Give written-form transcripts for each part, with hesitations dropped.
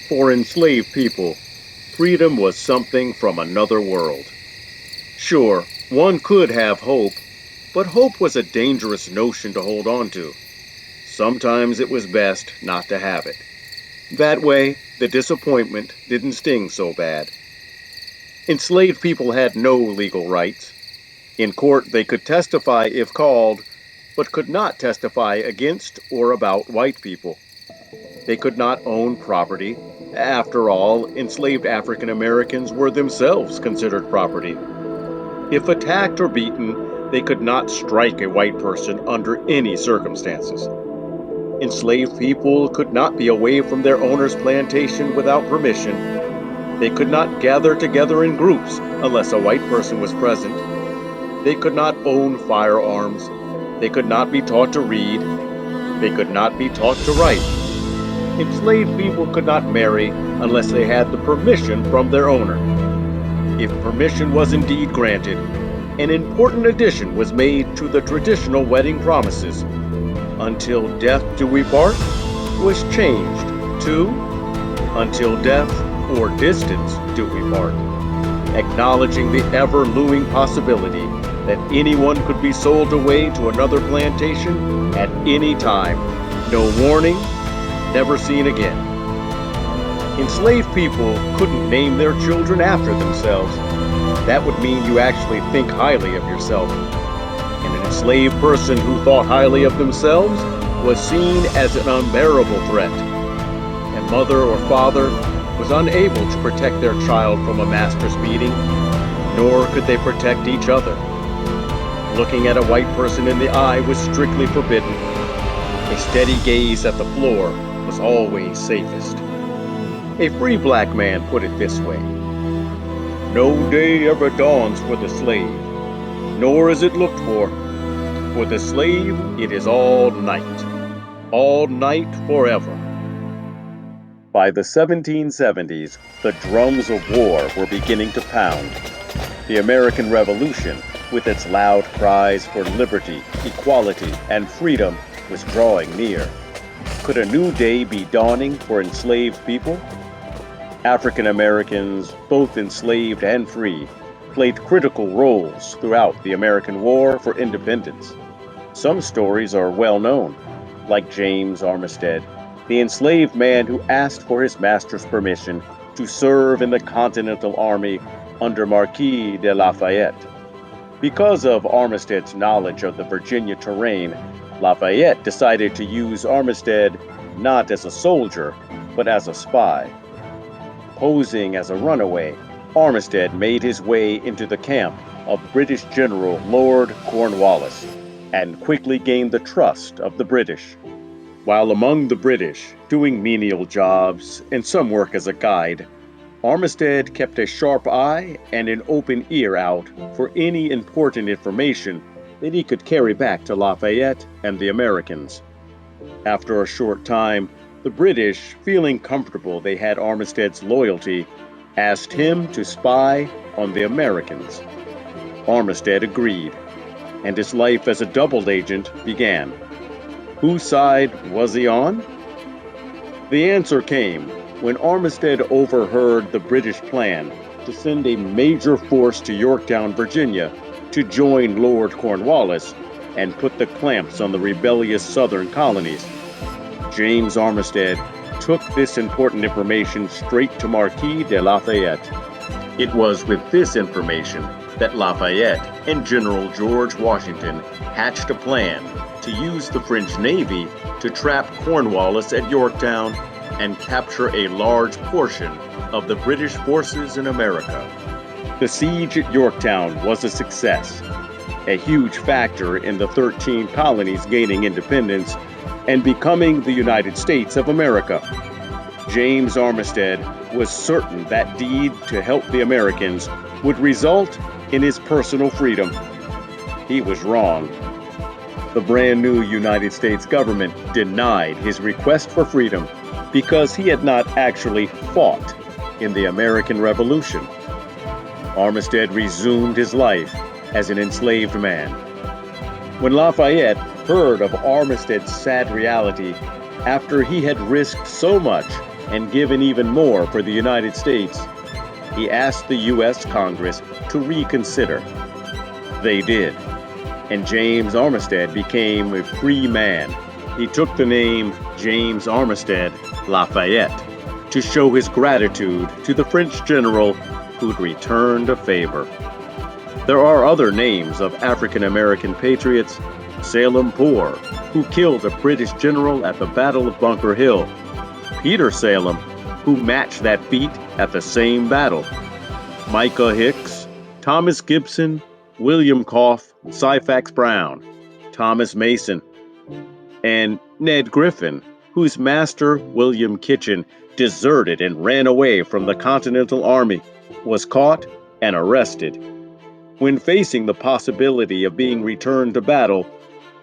For enslaved people, freedom was something from another world. Sure, one could have hope, but hope was a dangerous notion to hold on to. Sometimes it was best not to have it. That way, the disappointment didn't sting so bad. Enslaved people had no legal rights. In court, they could testify if called, but could not testify against or about white people. They could not own property. After all, enslaved African Americans were themselves considered property. If attacked or beaten, they could not strike a white person under any circumstances. Enslaved people could not be away from their owner's plantation without permission. They could not gather together in groups unless a white person was present. They could not own firearms. They could not be taught to read. They could not be taught to write. Enslaved people could not marry unless they had the permission from their owner. If permission was indeed granted, an important addition was made to the traditional wedding promises. Until death do we part was changed to until death or distance do we part, acknowledging the ever-looming possibility that anyone could be sold away to another plantation at any time, no warning, never seen again. Enslaved people couldn't name their children after themselves. That would mean you actually think highly of yourself. And an enslaved person who thought highly of themselves was seen as an unbearable threat. And mother or father was unable to protect their child from a master's beating, nor could they protect each other. Looking at a white person in the eye was strictly forbidden. A steady gaze at the floor was always safest. A free black man put it this way: "No day ever dawns for the slave, nor is it looked for. For the slave it is all night forever." By the 1770s, the drums of war were beginning to pound. The American Revolution, with its loud cries for liberty, equality, and freedom, was drawing near. Could a new day be dawning for enslaved people? African Americans, both enslaved and free, played critical roles throughout the American War for Independence. Some stories are well known, like James Armistead, the enslaved man who asked for his master's permission to serve in the Continental Army under Marquis de Lafayette. Because of Armistead's knowledge of the Virginia terrain, Lafayette decided to use Armistead not as a soldier, but as a spy. Posing as a runaway, Armistead made his way into the camp of British General Lord Cornwallis and quickly gained the trust of the British. While among the British, doing menial jobs and some work as a guide, Armistead kept a sharp eye and an open ear out for any important information that he could carry back to Lafayette and the Americans. After a short time, the British, feeling comfortable they had Armistead's loyalty, asked him to spy on the Americans. Armistead agreed, and his life as a double agent began. Whose side was he on? The answer came when Armistead overheard the British plan to send a major force to Yorktown, Virginia, to join Lord Cornwallis and put the clamps on the rebellious southern colonies. James Armistead took this important information straight to Marquis de Lafayette. It was with this information that Lafayette and General George Washington hatched a plan to use the French Navy to trap Cornwallis at Yorktown and capture a large portion of the British forces in America. The siege at Yorktown was a success, a huge factor in the 13 colonies gaining independence and becoming the United States of America. James Armistead was certain that deed to help the Americans would result in his personal freedom. He was wrong. The brand new United States government denied his request for freedom because he had not actually fought in the American Revolution. Armistead resumed his life as an enslaved man. When Lafayette heard of Armistead's sad reality, after he had risked so much and given even more for the United States, he asked the U.S. Congress to reconsider. They did, and James Armistead became a free man. He took the name James Armistead Lafayette to show his gratitude to the French general who'd returned a favor. There are other names of African American patriots: Salem Poor, who killed a British general at the Battle of Bunker Hill; Peter Salem, who matched that feat at the same battle; Micah Hicks, Thomas Gibson, William Cough, Syphax Brown, Thomas Mason, and Ned Griffin, whose master, William Kitchen, deserted and ran away from the Continental Army, was caught and arrested. When facing the possibility of being returned to battle,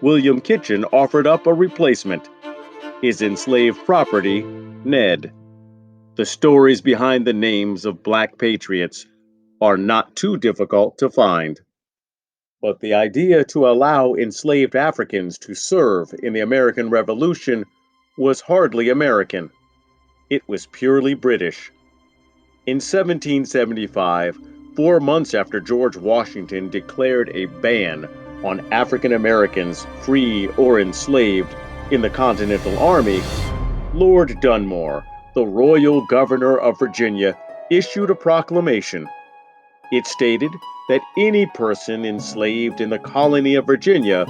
William Kitchen offered up a replacement: his enslaved property, Ned. The stories behind the names of Black patriots are not too difficult to find. But the idea to allow enslaved Africans to serve in the American Revolution was hardly American. It was purely British. In 1775, 4 months after George Washington declared a ban on African Americans, free or enslaved, in the Continental Army, Lord Dunmore, the royal governor of Virginia, issued a proclamation. It stated that any person enslaved in the colony of Virginia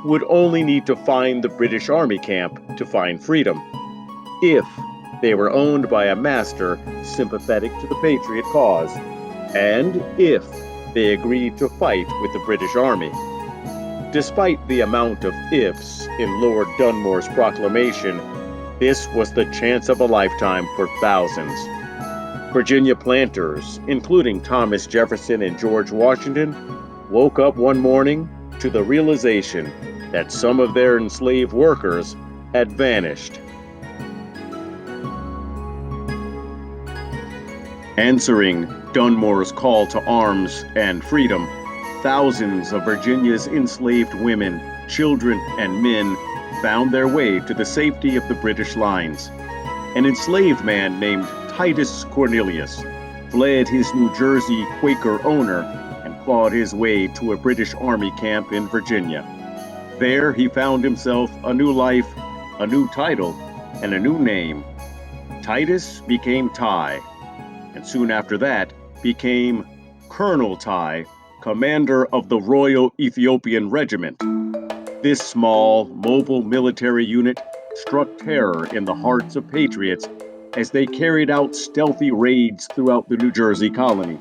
would only need to find the British Army camp to find freedom, if they were owned by a master sympathetic to the Patriot cause, and if they agreed to fight with the British Army. Despite the amount of ifs in Lord Dunmore's proclamation, this was the chance of a lifetime for thousands. Virginia planters, including Thomas Jefferson and George Washington, woke up one morning to the realization that some of their enslaved workers had vanished. Answering Dunmore's call to arms and freedom, thousands of Virginia's enslaved women, children, and men found their way to the safety of the British lines. An enslaved man named Titus Cornelius fled his New Jersey Quaker owner and clawed his way to a British Army camp in Virginia. There he found himself a new life, a new title, and a new name. Titus became Ty, and soon after that became Colonel Ty, commander of the Royal Ethiopian Regiment. This small, mobile military unit struck terror in the hearts of patriots as they carried out stealthy raids throughout the New Jersey colony.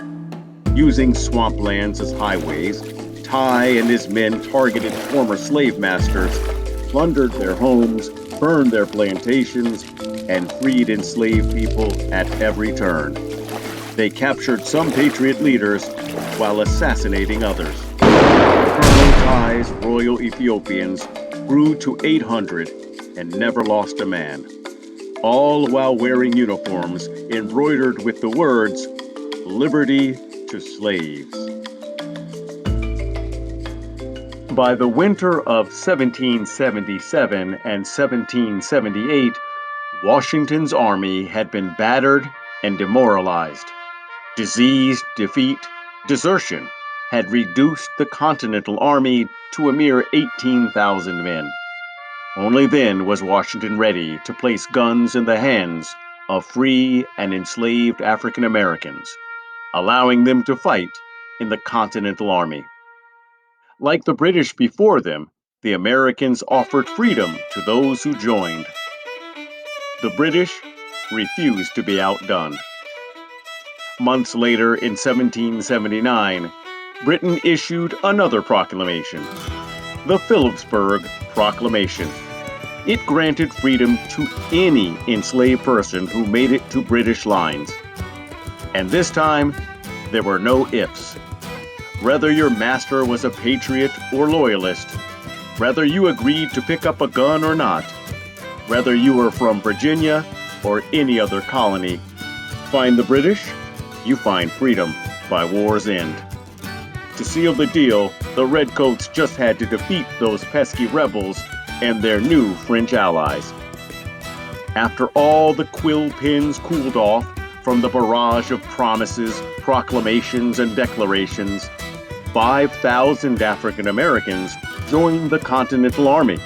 Using swamplands as highways, Ty and his men targeted former slave masters, plundered their homes, burned their plantations, and freed enslaved people at every turn. They captured some patriot leaders while assassinating others. Colonel Ty's Royal Ethiopians grew to 800 and never lost a man, all while wearing uniforms embroidered with the words, "Liberty to slaves." By the winter of 1777 and 1778, Washington's army had been battered and demoralized. Disease, defeat, desertion had reduced the Continental Army to a mere 18,000 men. Only then was Washington ready to place guns in the hands of free and enslaved African Americans, allowing them to fight in the Continental Army. Like the British before them, the Americans offered freedom to those who joined. The British refused to be outdone. Months later, in 1779, Britain issued another proclamation, the Philipsburg Proclamation. It granted freedom to any enslaved person who made it to British lines. And this time, there were no ifs. Whether your master was a patriot or loyalist, whether you agreed to pick up a gun or not, whether you were from Virginia or any other colony, find the British, you find freedom by war's end. To seal the deal, the Redcoats just had to defeat those pesky rebels and their new French allies. After all the quill pens cooled off from the barrage of promises, proclamations, and declarations, 5,000 African Americans joined the Continental Army.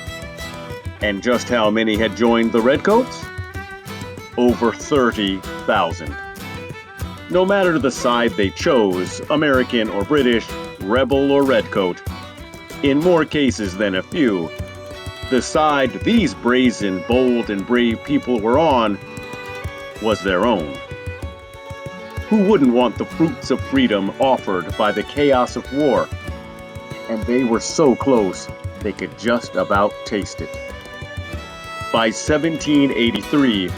And just how many had joined the Redcoats? Over 30,000. No matter the side they chose, American or British, rebel or redcoat, in more cases than a few, the side these brazen, bold, and brave people were on was their own. Who wouldn't want the fruits of freedom offered by the chaos of war? And they were so close, they could just about taste it. By 1783,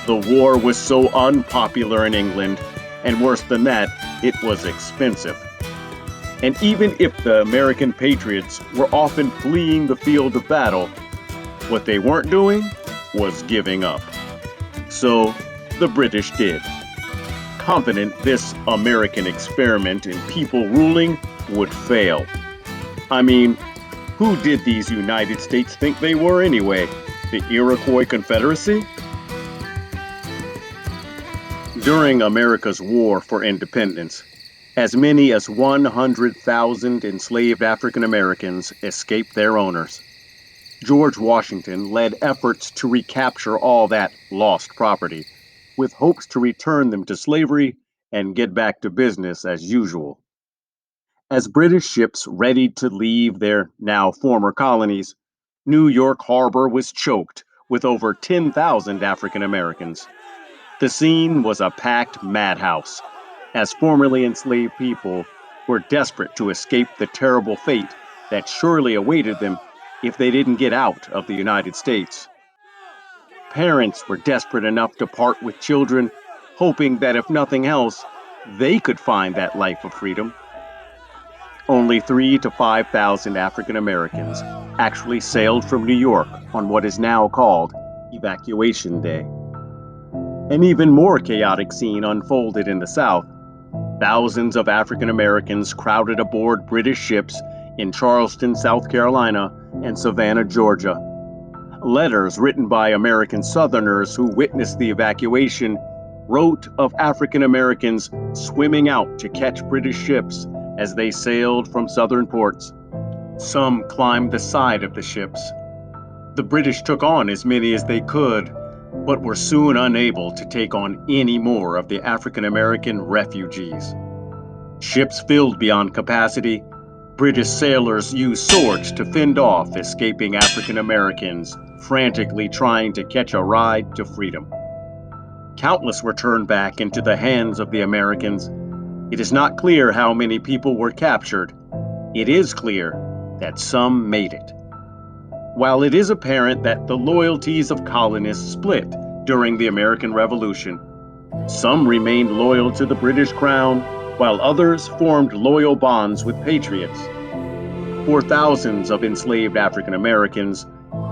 the war was so unpopular in England, and worse than that, it was expensive. And even if the American patriots were often fleeing the field of battle, what they weren't doing was giving up. So the British did, confident this American experiment in people ruling would fail. I mean, who did these United States think they were anyway? The Iroquois Confederacy? During America's war for independence, as many as 100,000 enslaved African Americans escaped their owners. George Washington led efforts to recapture all that lost property, with hopes to return them to slavery and get back to business as usual. As British ships readied to leave their now former colonies, New York Harbor was choked with over 10,000 African Americans. The scene was a packed madhouse, as formerly enslaved people were desperate to escape the terrible fate that surely awaited them if they didn't get out of the United States. Parents were desperate enough to part with children, hoping that if nothing else, they could find that life of freedom. Only 3,000 to 5,000 African Americans actually sailed from New York on what is now called Evacuation Day. An even more chaotic scene unfolded in the South. Thousands of African Americans crowded aboard British ships in Charleston, South Carolina, and Savannah, Georgia. Letters written by American Southerners who witnessed the evacuation wrote of African Americans swimming out to catch British ships as they sailed from southern ports. Some climbed the side of the ships. The British took on as many as they could, but were soon unable to take on any more of the African American refugees. Ships filled beyond capacity, British sailors used swords to fend off escaping African Americans, frantically trying to catch a ride to freedom. Countless were turned back into the hands of the Americans. It is not clear how many people were captured. It is clear that some made it. While it is apparent that the loyalties of colonists split during the American Revolution, some remained loyal to the British Crown, while others formed loyal bonds with patriots. For thousands of enslaved African Americans,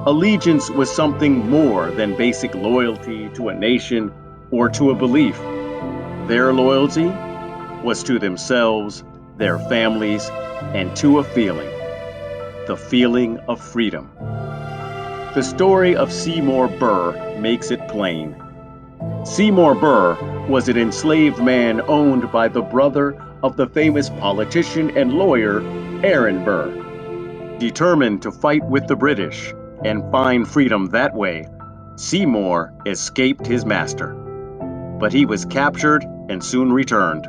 allegiance was something more than basic loyalty to a nation or to a belief. Their loyalty was to themselves, their families, and to a feeling: the feeling of freedom. The story of Seymour Burr makes it plain. Seymour Burr was an enslaved man owned by the brother of the famous politician and lawyer Aaron Burr. Determined to fight with the British and find freedom that way, Seymour escaped his master. But he was captured and soon returned.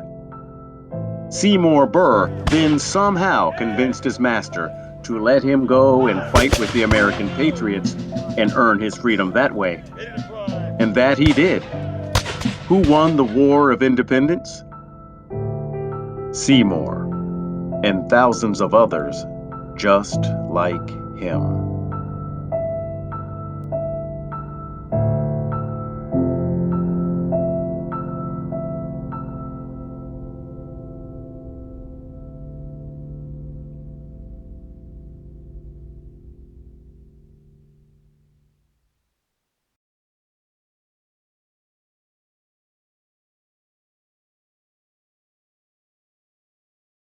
Seymour Burr then somehow convinced his master to let him go and fight with the American patriots and earn his freedom that way. And that he did. Who won the War of Independence? Seymour, and thousands of others just like him.